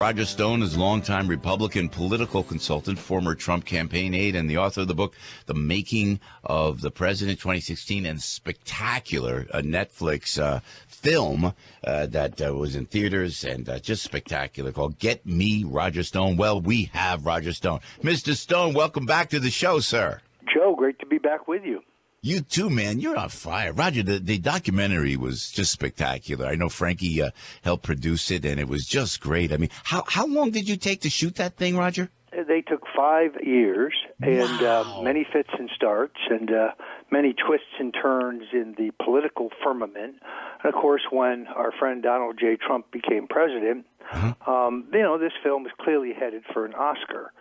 Roger Stone is a longtime Republican political consultant, former Trump campaign aide, and the author of the book, The Making of the President 2016, and spectacular Netflix film that was in theaters and just spectacular, called Get Me, Roger Stone. Well, we have Roger Stone. Mr. Stone, welcome back to the show, sir. Joe, great to be back with you. You too, man. You're on fire. Roger, the documentary was just spectacular. I know Frankie helped produce it, and it was just great. I mean, how long did you take to shoot that thing, Roger? They took 5 years, and Wow. many fits and starts, and many twists and turns in the political firmament. And, of course, when our friend Donald J. Trump became president, this film was clearly headed for an Oscar.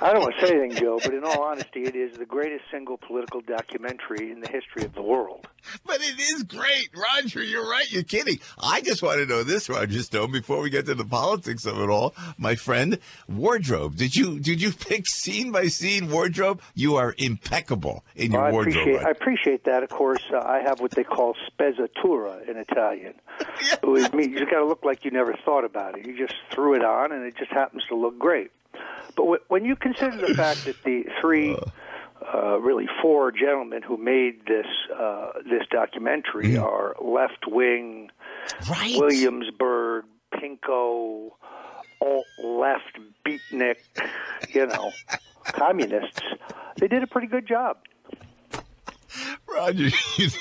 I don't want to say anything, Joe, but in all honesty, it is the greatest single political documentary in the history of the world. But it is great, Roger. You're right. You're kidding. I just want to know this, Roger Stone, before we get to the politics of it all. My friend, wardrobe. Did you pick scene by scene wardrobe? You are impeccable in your wardrobe. I appreciate that. Of course, I have what they call spezzatura in Italian. Yeah. It means you just got to look like you never thought about it. You just threw it on, and it just happens to look great. But when you consider the fact that the really four gentlemen who made this documentary are left-wing, Right. Williamsburg, Pinko, alt-left, beatnik, communists, they did a pretty good job. Roger,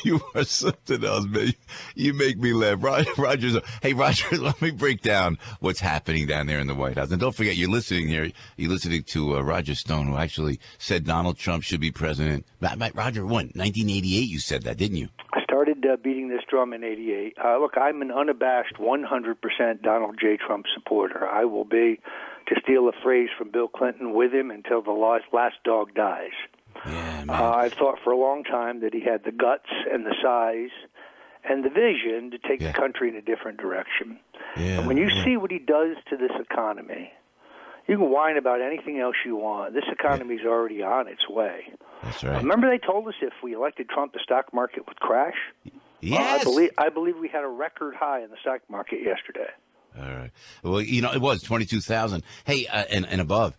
you are something else, man. You make me laugh. Roger, hey, Roger, let me break down what's happening down there in the White House. And don't forget, you're listening here. You're listening to Roger Stone, who actually said Donald Trump should be president. Roger, when? 1988, you said that, didn't you? I started beating this drum in 88. Look, I'm an unabashed 100% Donald J. Trump supporter. I will be, to steal a phrase from Bill Clinton, with him until the last dog dies. Yeah, man. I've thought for a long time that he had the guts and the size and the vision to take the country in a different direction. Yeah, and when you see what he does to this economy, you can whine about anything else you want. This economy is already on its way. That's right. Remember they told us if we elected Trump, the stock market would crash? Yes. I believe we had a record high in the stock market yesterday. All right. Well, it was 22,000. Hey, and above.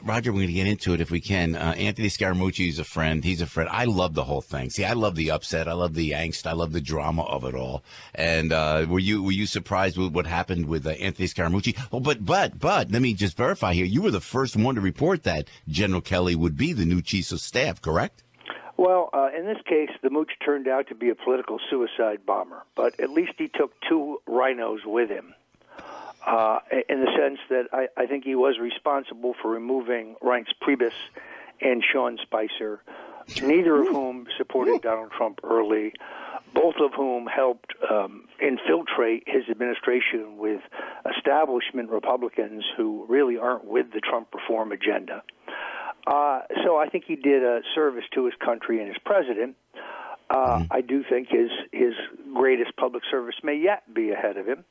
Roger, we're going to get into it if we can. Anthony Scaramucci is a friend. He's a friend. I love the whole thing. See, I love the upset. I love the angst. I love the drama of it all. And were you surprised with what happened with Anthony Scaramucci? Oh, but let me just verify here. You were the first one to report that General Kelly would be the new chief of staff, correct? Well, in this case, the mooch turned out to be a political suicide bomber. But at least he took 2 rhinos with him. In the sense that I think he was responsible for removing Reince Priebus and Sean Spicer, neither of whom supported Donald Trump early, both of whom helped infiltrate his administration with establishment Republicans who really aren't with the Trump reform agenda. So I think he did a service to his country and his president. I do think his greatest public service may yet be ahead of him.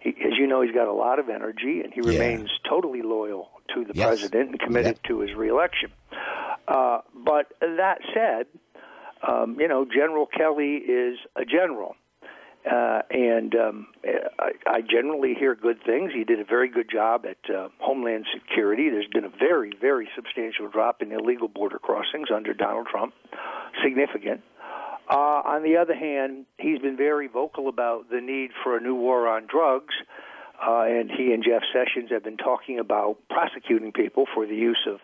As you know, he's got a lot of energy, and he remains totally loyal to the president and committed to his reelection. But that said, General Kelly is a general. And I generally hear good things. He did a very good job at Homeland Security. There's been a very, very substantial drop in illegal border crossings under Donald Trump, significant. On the other hand, he's been very vocal about the need for a new war on drugs, and he and Jeff Sessions have been talking about prosecuting people for the use of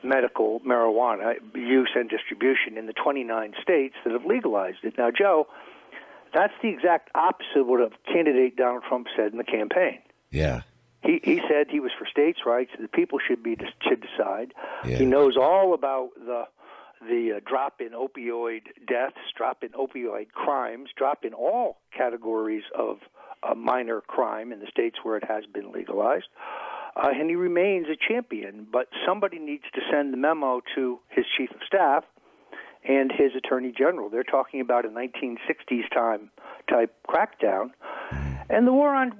medical marijuana, use and distribution in the 29 states that have legalized it. Now, Joe, that's the exact opposite of what candidate Donald Trump said in the campaign. Yeah. He said he was for states' rights, the people should decide. Yeah. He knows all about the drop in opioid deaths, drop in opioid crimes, drop in all categories of minor crime in the states where it has been legalized. And he remains a champion, but somebody needs to send the memo to his chief of staff and his attorney general. They're talking about a 1960s type crackdown. And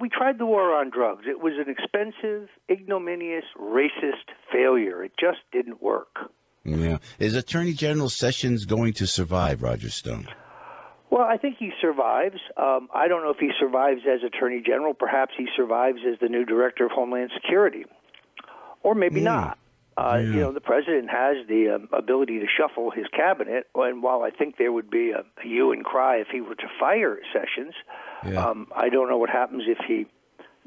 we tried the war on drugs. It was an expensive, ignominious, racist failure. It just didn't work. Yeah. Is Attorney General Sessions going to survive, Roger Stone? Well, I think he survives. I don't know if he survives as Attorney General. Perhaps he survives as the new Director of Homeland Security, or maybe not. You know, the president has the ability to shuffle his cabinet, and while I think there would be a hue and cry if he were to fire Sessions, I don't know what happens if he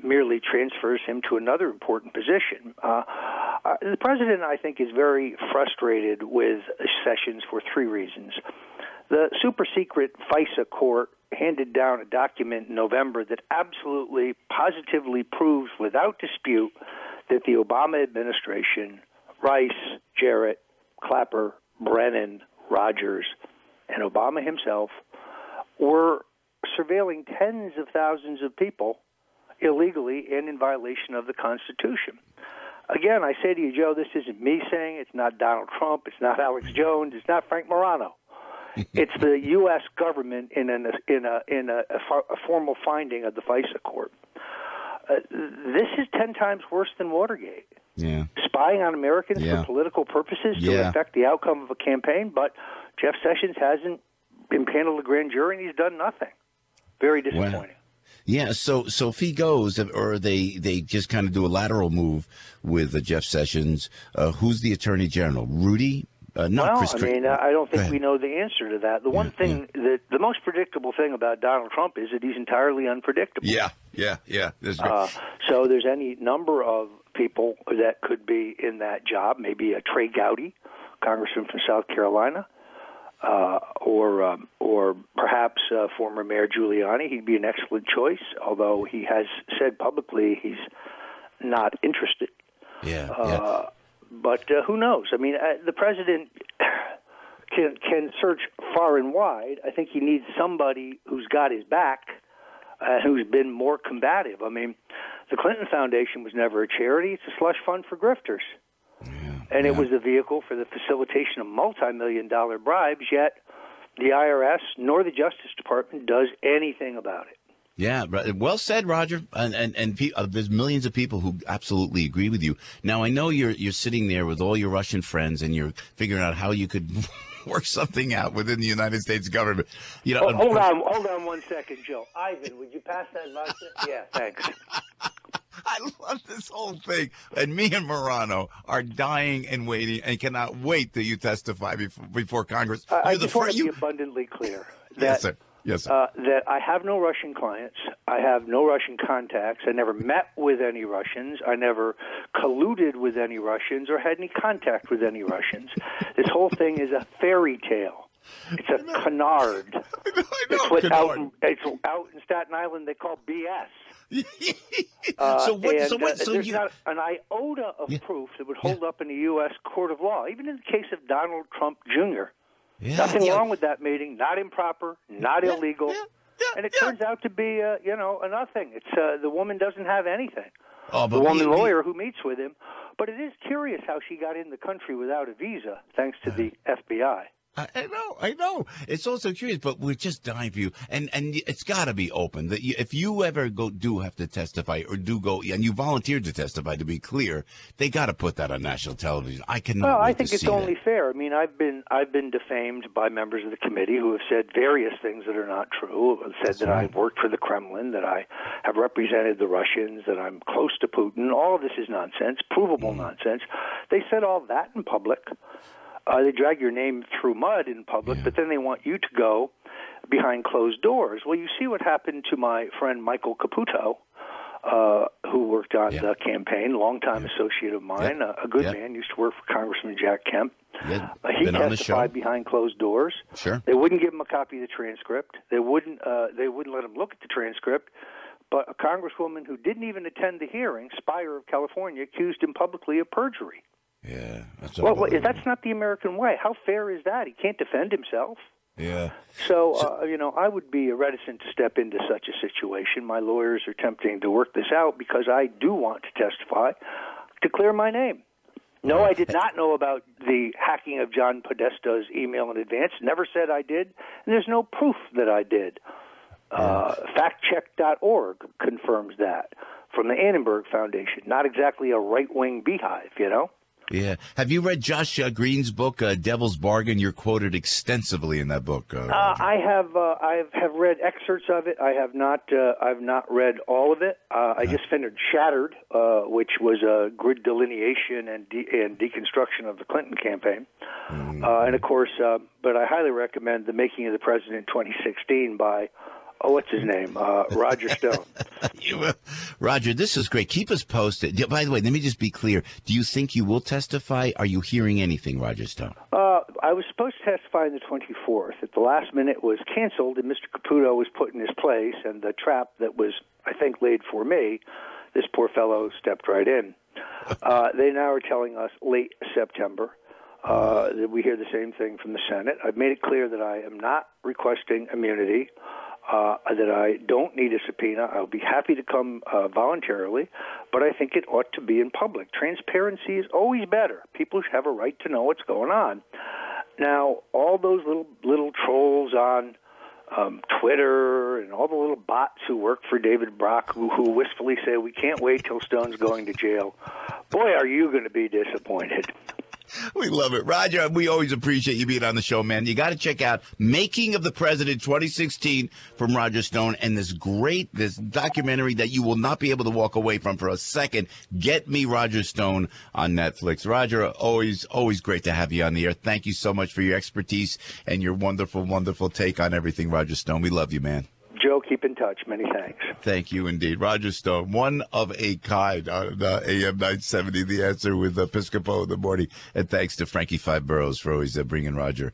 merely transfers him to another important position. The president, I think, is very frustrated with Sessions for three reasons. The super-secret FISA court handed down a document in November that absolutely, positively proves without dispute that the Obama administration, Rice, Jarrett, Clapper, Brennan, Rogers, and Obama himself were surveilling tens of thousands of people illegally and in violation of the Constitution. Again, I say to you, Joe, this isn't me saying, it's not Donald Trump, it's not Alex Jones, it's not Frank Morano. It's the U.S. government in a formal finding of the FISA court. This is 10 times worse than Watergate. Yeah. Spying on Americans for political purposes to affect the outcome of a campaign, but Jeff Sessions hasn't impaneled a grand jury and he's done nothing. Very disappointing. Well, yeah, so if he goes, or they just kind of do a lateral move with Jeff Sessions, who's the Attorney General? Rudy? Chris. I mean, I don't think we know the answer to that. The one thing that the most predictable thing about Donald Trump is that he's entirely unpredictable. Yeah. So there's any number of people that could be in that job. Maybe Trey Gowdy, congressman from South Carolina, or perhaps former Mayor Giuliani. He'd be an excellent choice, although he has said publicly he's not interested. But who knows? I mean, the president can search far and wide. I think he needs somebody who's got his back, who's been more combative. I mean, the Clinton Foundation was never a charity. It's a slush fund for grifters. And it was a vehicle for the facilitation of multi-million-dollar bribes, yet the IRS nor the Justice Department does anything about it. Yeah, well said, Roger. And there's millions of people who absolutely agree with you. Now, I know you're sitting there with all your Russian friends and you're figuring out how you could work something out within the United States government. You know, hold on 1 second, Joe. Ivan, would you pass that vodka? Yeah, thanks. I love this whole thing. And me and Morano are dying and waiting and cannot wait till you testify before Congress. I just want to be abundantly clear. Yes, sir. That I have no Russian clients. I have no Russian contacts. I never met with any Russians. I never colluded with any Russians or had any contact with any Russians. This whole thing is a fairy tale. It's a canard. I know, it's what out in Staten Island they call BS. There's not an iota of proof that would hold up in a U.S. court of law, even in the case of Donald Trump Jr. Nothing wrong with that meeting, not improper, not illegal, and it turns out to be, a nothing. It's the woman doesn't have anything. The woman lawyer who meets with him, but it is curious how she got in the country without a visa, thanks to the FBI. I know. It's also curious, but we're just dying for you. And it's got to be open that if you ever do have to testify or do go, and you volunteered to testify, to be clear, they got to put that on national television. I cannot. Well, I think it's only fair. I mean, I've been defamed by members of the committee who have said various things that are not true. Have said that I've worked for the Kremlin, that I have represented the Russians, that I'm close to Putin. All of this is nonsense, provable nonsense. They said all that in public. They drag your name through mud in public, but then they want you to go behind closed doors. Well, you see what happened to my friend Michael Caputo, who worked on the campaign, longtime associate of mine, a good man, used to work for Congressman Jack Kemp. He testified behind closed doors. Sure. They wouldn't give him a copy of the transcript. They wouldn't let him look at the transcript. But a congresswoman who didn't even attend the hearing, Spire of California, accused him publicly of perjury. Yeah, that's that's not the American way. How fair is that? He can't defend himself. Yeah. So I would be reticent to step into such a situation. My lawyers are attempting to work this out because I do want to testify to clear my name. No, I did not know about the hacking of John Podesta's email in advance. Never said I did, and there's no proof that I did. Factcheck.org confirms that from the Annenberg Foundation. Not exactly a right-wing beehive, Yeah. Have you read Josh Green's book, Devil's Bargain? You're quoted extensively in that book. I have read excerpts of it. I've not read all of it. I just finished Shattered, which was a grid delineation and deconstruction of the Clinton campaign. And of course, but I highly recommend The Making of the President 2016 by what's his name? Roger Stone. Roger, this is great. Keep us posted. By the way, let me just be clear. Do you think you will testify? Are you hearing anything, Roger Stone? I was supposed to testify on the 24th. At the last minute, it was canceled, and Mr. Caputo was put in his place, and the trap that was, I think, laid for me, this poor fellow stepped right in. They now are telling us late September. That we hear the same thing from the Senate. I've made it clear that I am not requesting immunity. That I don't need a subpoena. I'll be happy to come voluntarily, but I think it ought to be in public. Transparency is always better. People have a right to know what's going on. Now, all those little trolls on Twitter and all the little bots who work for David Brock who wistfully say, we can't wait till Stone's going to jail. Boy, are you going to be disappointed. We love it. Roger, we always appreciate you being on the show, man. You got to check out Making of the President 2016 from Roger Stone and this documentary that you will not be able to walk away from for a second. Get Me Roger Stone on Netflix. Roger, always great to have you on the air. Thank you so much for your expertise and your wonderful, wonderful take on everything, Roger Stone. We love you, man. Joe, keep in touch. Many thanks. Thank you indeed. Roger Stone, one of a kind on AM 970, The Answer with Piscopo in the morning. And thanks to Frankie Five Boroughs for always bringing Roger.